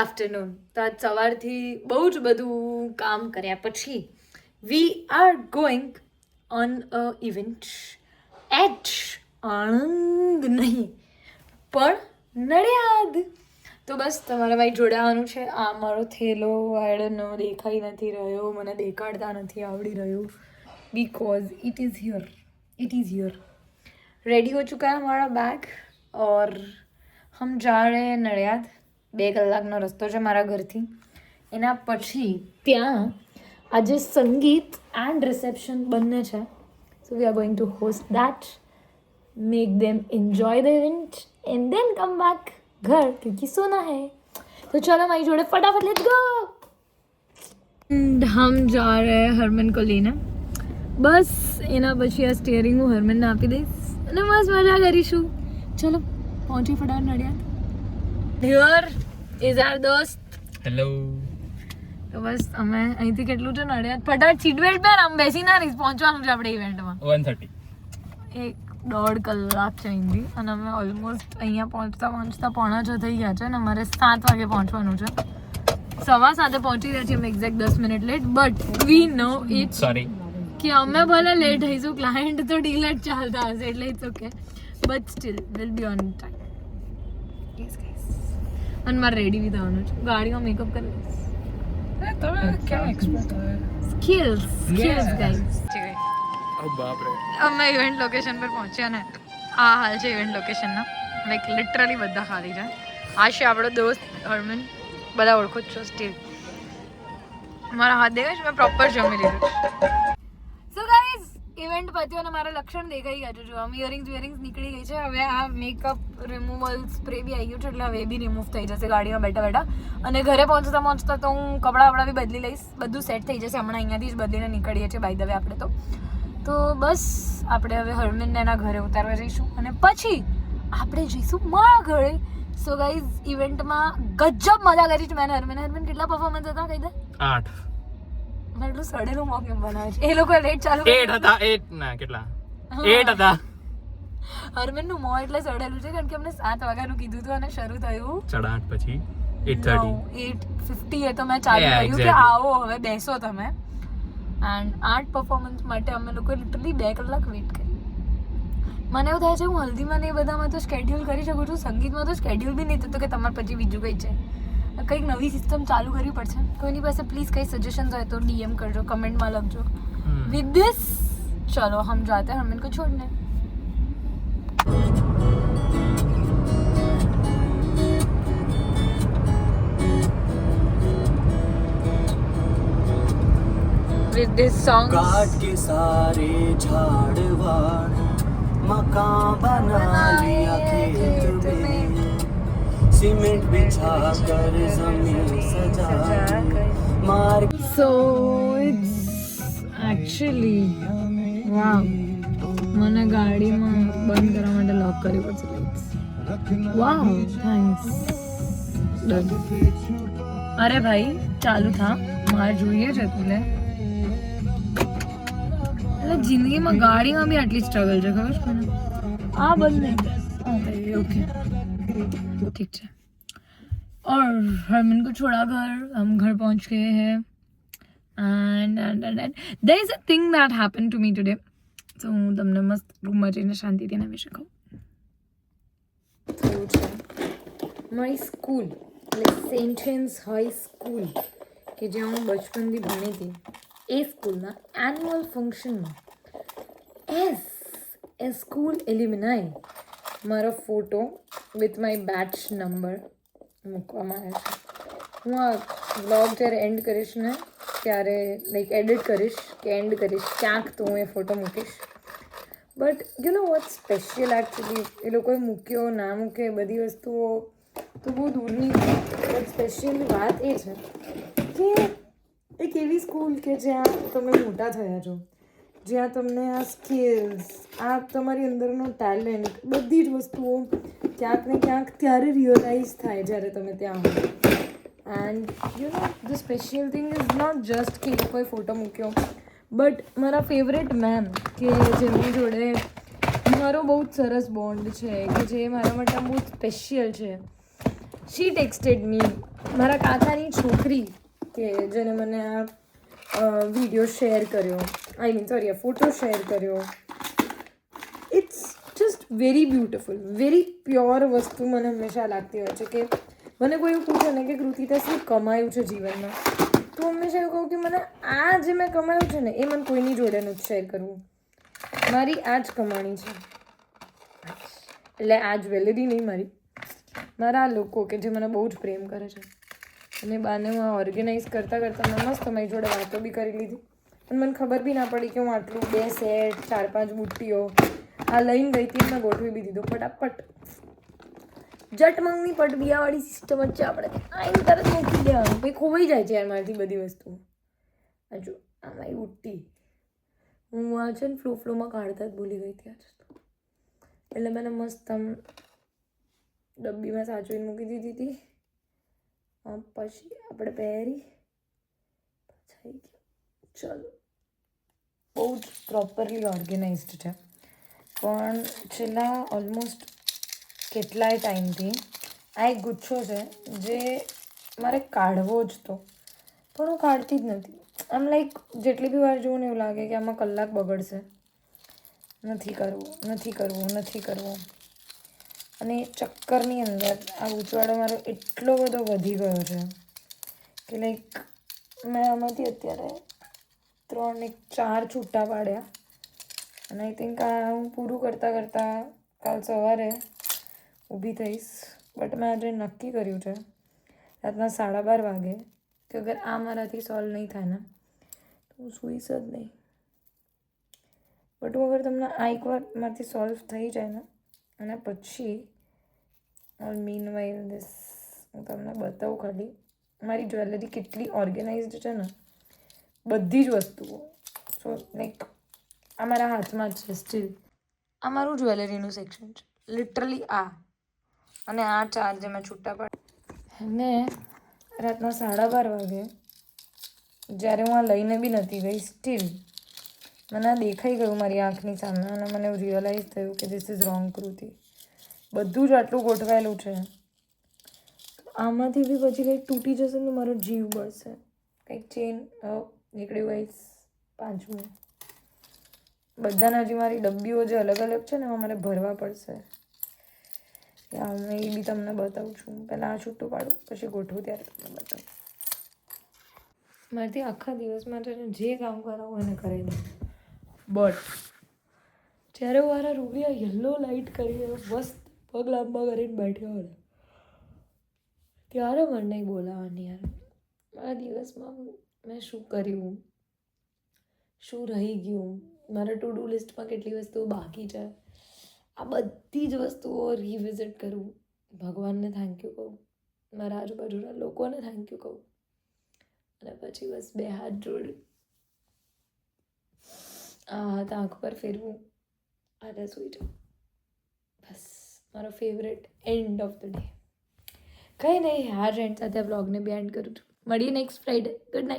Afternoon. તો આજ સવારથી બહુ જ બધું કામ કર્યા પછી we are going on a event at Anand નહીં પણ નડિયાદ. તો બસ તમારા ભાઈ જોડાવાનું છે. આ મારો થેલો વાળનો દેખાઈ નથી રહ્યો, મને દેખાડતા નથી આવડી રહ્યું because it is here ready हो चुका है हमारा बैग और हम जा रहे हैं नडियाद. 2 કલાકનો રસ્તો છે મારા ઘરથી. એના પછી ત્યાં આજે સંગીત એન્ડ રિસેપ્શન બંને છે. So we are going to host that, make them enjoy the event and then come back घर क्योंकि सोना है. तो चलो मारी जोड़े फटाफट लेट्स गो. हम जा रहे हैं हरमन को लेने. બસ એના પછી આ સ્ટિયરિંગ હું હરમનને આપી દઈશ અને મસ્ત મજા કરીશું. ચલો પહોંચી ફટાફટ નડિયાદ. હિયર ઇઝ આર દોસ્ત. હેલો. તો બસ અમે અહીંથી કેટલું છે નડિયાદ, ફટાફટ સીટ બેલ્ટ પહેર, આમ બેસી ના રહીશ. પહોંચવાનું છે આપણે ઇવેન્ટમાં 1:30. 1.5 કલાક છે અહીંથી અને અમે ઓલમોસ્ટ અહીંયા પહોંચતા 6:45 થઈ ગયા છે અને અમારે 7 વાગે પહોંચવાનું છે. 7:15 પહોંચી રહ્યા છીએ અમે exact 10 minute late, but we know it sorry કે અમે ભલે લેટ થઈશું, ક્લાયન્ટ તો ડીલેટ ચાલતા હશે એટલે it's okay, but still will be on time. Yes guys. અને મારે રેડી બી થવાનું છે, ગાડીમાં મેકઅપ કરી દઈશ. તમે કેમ એક્સપર્ટ હોય? Skills guys. ઓ બાપ રે. અમે ઇવેન્ટ લોકેશન પર પહોંચ્યા ને આ હાલ છે ઇવેન્ટ લોકેશનનો. લાઈક લિટરલી બધા ખાલી છે. આ છે આપણો દોસ્ત હરમન, બધા ઓળખો જ છો સ્ટીલ. મારા હાથ દેખાય છે, મેં પ્રોપર જમી લીધું. સો ગાઈઝ ઇવેન્ટ પત્યો અને મારા લક્ષણ દેખાઈ ગયા છે. જો આમ ઇયરિંગ્સ નીકળી ગઈ છે. હવે આ મેકઅપ રિમૂવલ સ્પ્રે બી આવી ગયું છે એટલે હવે એ બી રિમૂવ થઈ જશે ગાડીમાં બેઠા. અને ઘરે પહોંચતા તો હું કપડાં બી બદલી લઈશ, બધું સેટ થઈ જશે. હમણાં અહીંયાથી જ બદલીને નીકળીએ છીએ બાય ધ વે આપણે તો બસ આપણે હવે હરમનને એના ઘરે ઉતારવા જઈશું અને પછી આપણે જઈશું મારા ઘરે. સો ગાઈઝ ઇવેન્ટમાં ગજબ મજા કરી છે મેં હરમન. કેટલા પરફોર્મન્સ હતા કહી દે? 8. એટલું સડેલું મોક એમ બનાવે છે એ લોકો. લેટ ચાલુ 8 હતા. 8 ના કેટલા 8 હતા. હરમનનું મોં એટલે સડેલું છે કારણ કે અમને 7 વાગ્યાનું કીધું હતું અને શરૂ થયું 8:30 પછી 8:30. 8:50 એ તો મેં ચાલુ કર્યું કે આવો હવે બેસો તમે. એન્ડ 8 પરફોર્મન્સ માટે અમે લોકો લિટરલી 2 કલાક વેઇટ કરી. મને એવું થાય છે હું હલ્દીમાં ને એ બધામાં તો સ્કેડ્યુલ કરી શકું છું, સંગીતમાં તો સ્કેડ્યુલ બી નહીં થતું કે તમારે પછી બીજું કંઈ છે. કંઈક નવી સિસ્ટમ ચાલુ કરવી પડશે. કોઈની પાસે પ્લીઝ કંઈ સજેશન્સ હોય તો DM કરજો, કમેન્ટમાં લખજો. વિથ ધીસ ચલો હમ જાતે हैं हरमन को छोड़ने. With this song काट के सारे झाड़ वाड़ मकान बना लिया खेत में, सीमेंट बिछा कर जमीन सजा मार. so it's actually wow. મને ગાડીમાં બંધ કરવા માટે લોક કરવી પડશે લાઈટ્સ. વાવ થેન્ક્સ. ડન. અરે ભાઈ ચાલુ થા, મારે જોઈએ છે તું લે. એટલે જિંદગીમાં ગાડીમાં બી આટલી સ્ટ્રગલ છે ખબર છે મને. આ બંધ નહીં. ओके ठीक है. और हरमन को छोड़ा घर, हम घर पहुंच गए हैं and there is a thing that happened to me today. So હું તમને મસ્ત રૂમમાં જઈને શાંતિથી એના વિશે કહું. થયું છે મારી સ્કૂલ એટલે સેન્ટ હેન્સ હાઈ સ્કૂલ કે જ્યાં હું બચપનથી ભણી હતી એ સ્કૂલના એન્યુઅલ ફંક્શનમાં એ સ્કૂલ એલ્યુમિનાઈ મારો photo with my batch number મૂકવામાં આવે છે. હું આ વ્લોગ જ્યારે એન્ડ કરીશ ને ત્યારે લાઈક એડિટ કરીશ કે એન્ડ કરીશ ક્યાંક તો હું એ ફોટો મૂકીશ. But you know what special actually એ લોકોએ મૂક્યો ના મૂકે બધી વસ્તુઓ તો બહુ દૂરની. બટ સ્પેશિયલ વાત એ છે કે એક એવી સ્કૂલ કે જ્યાં તમે મોટા થયા છો, જ્યાં તમને આ સ્કિલ્સ, આ તમારી અંદરનો ટેલેન્ટ, બધી જ વસ્તુઓ ક્યાંક ને ક્યાંક ત્યારે રિયલાઇઝ થાય જ્યારે તમે ત્યાં હો. And you know the special thing is not just કે એ લોકોએ ફોટો મૂક્યો, બટ મારા ફેવરેટ મેમ કે જેમની જોડે મારો બહુ જ સરસ બોન્ડ છે, કે જે મારા માટે બહુ સ્પેશિયલ છે. શી ટેક્સ્ટેડ મી મારા કાકાની છોકરી કે જેને મને આ વિડીયો શેર કર્યો, આઈ મીન સોરી, આ ફોટો શેર કર્યો, it's just very beautiful, very pure વસ્તુ મને હંમેશા લાગતી હોય છે. કે મને કોઈ એવું પૂછે ને કે કૃતિ તે શું કમાયું છે જીવનમાં, તો હંમેશા એવું કહું કે મને આ જે મેં કમાયું છે ને એ મને કોઈની જોડે નથી શેર કરવું. મારી આ જ કમાણી છે. એટલે આ જ્વેલરી નહીં મારી, મારા આ લોકો કે જે મને બહુ જ પ્રેમ કરે છે. અને બાને હું ઓર્ગેનાઇઝ કરતાં કરતાં મેં મસ્ત તમારી જોડે વાતો બી કરી લીધી અને મને ખબર બી ના પડી કે હું આટલું 2 સેટ 4-5 બુટ્ટીઓ આ લઈને ગઈ હતી. મેં ગોઠવી બી દીધું ફટાફટ. જટ મંગની પટ બિયાવાળી સિસ્ટમ જ છે આપણે. આઈને તરત મૂકી દેવાનું, પછી ખોવાઈ જાય છે યાર મારાથી બધી વસ્તુઓ. હજુ આ મારી બુટ્ટી હું આ છે ને ફ્લોમાં કાઢતા જ ભૂલી ગઈ હતી આજે તો. એટલે મેં મસ્ત આમ ડબ્બીમાં સાચવીને મૂકી દીધી હતી. પછી આપણે પહેરી થઈ ગયું. ચલો, બહુ જ પ્રોપરલી ઓર્ગેનાઇઝડ છે. પણ છેલ્લા ઓલમોસ્ટ કેટલાય ટાઈમથી આ એક ગુચ્છો છે જે મારે કાઢવો જ તો, પણ હું કાઢતી જ નથી. આમ લાઈક જેટલી બી વાર જોઉં ને એવું લાગે કે આમાં કલાક બગડશે. નથી કરવું. અને એ ચક્કરની અંદર આ ગૂંચવાડો મારો એટલો બધો વધી ગયો છે કે લાઈક મેં આમાંથી અત્યારે 3-4 છૂટા પાડ્યા. અને આઈ થિંક આ હું પૂરું કરતાં કાલ સવારે ઊભી થઈશ. બટ મેં આજે નક્કી કર્યું છે રાતના 12:30 વાગે કે અગર આ મારાથી સોલ્વ નહીં થાય ને તો હું સૂઈશ જ નહીં. બટ હું અગર તમને આ એકવાર મારાથી સોલ્વ થઈ જાય ને અને પછી મીન વાઇલ ધીસ હું તમને બતાવું ખાલી મારી જ્વેલરી કેટલી ઓર્ગેનાઇઝડ છે ને, બધી જ વસ્તુઓ. સો લાઈક આ મારા હાથમાં જ છે સ્ટીલ. આ મારું જ્વેલરીનું સેક્શન છે લિટરલી આ. અને આ 4 જે મેં છૂટા પાડ્યા. અને રાતના 12:30 વાગે જ્યારે હું આ લઈને બી નથી ગઈ સ્ટીલ મને આ દેખાઈ ગયું મારી આંખની સામે અને મને એવું રિયલાઇઝ થયું કે ધીસ ઇઝ રોંગ કૃતિ. બધું જ આટલું ગોઠવાયેલું છે. આમાંથી બી પછી કંઈક તૂટી જશે ને મારો જીવ બળશે. કંઈક ચેન નીકળી ગઈશ. 5મું બધાના હજી મારી ડબ્બીઓ જે અલગ અલગ છે ને એમાં મારે ભરવા પડશે. હું એ બી તમને બતાવું છું. પહેલાં આ છૂટું પાડું પછી ગોઠવું ત્યારે તમને બતાવું. મારાથી આખા દિવસમાં છે ને જે કામ કરાવું એને કરી દઉં. બટ જ્યારે હું મારા રૂબી યલો લાઇટ કરીને મસ્ત પગ લાંબા કરીને બેઠ્યો હોય ત્યારે મને નહીં બોલાવાની યાર. મારા દિવસમાં મેં શું કર્યું, શું રહી ગયું, મારા ટુ ડુ લિસ્ટમાં કેટલી વસ્તુઓ બાકી છે, આ બધી જ વસ્તુઓ રિવિઝિટ કરું. ભગવાનને થેન્ક યુ કહું, મારા આજુબાજુના લોકોને થેન્ક યુ કહું અને પછી બસ 2 હાથ જોડી આ હાથ આંખ પર ફેરવું અને સૂઈ જાઉં. બસ મારો favourite end of the day. કંઈ નહીં, હેર એન્ડ સાથે બ્લોગને બી એન્ડ કરું છું. મળીએ નેક્સ્ટ ફ્રાઈડે. Good night.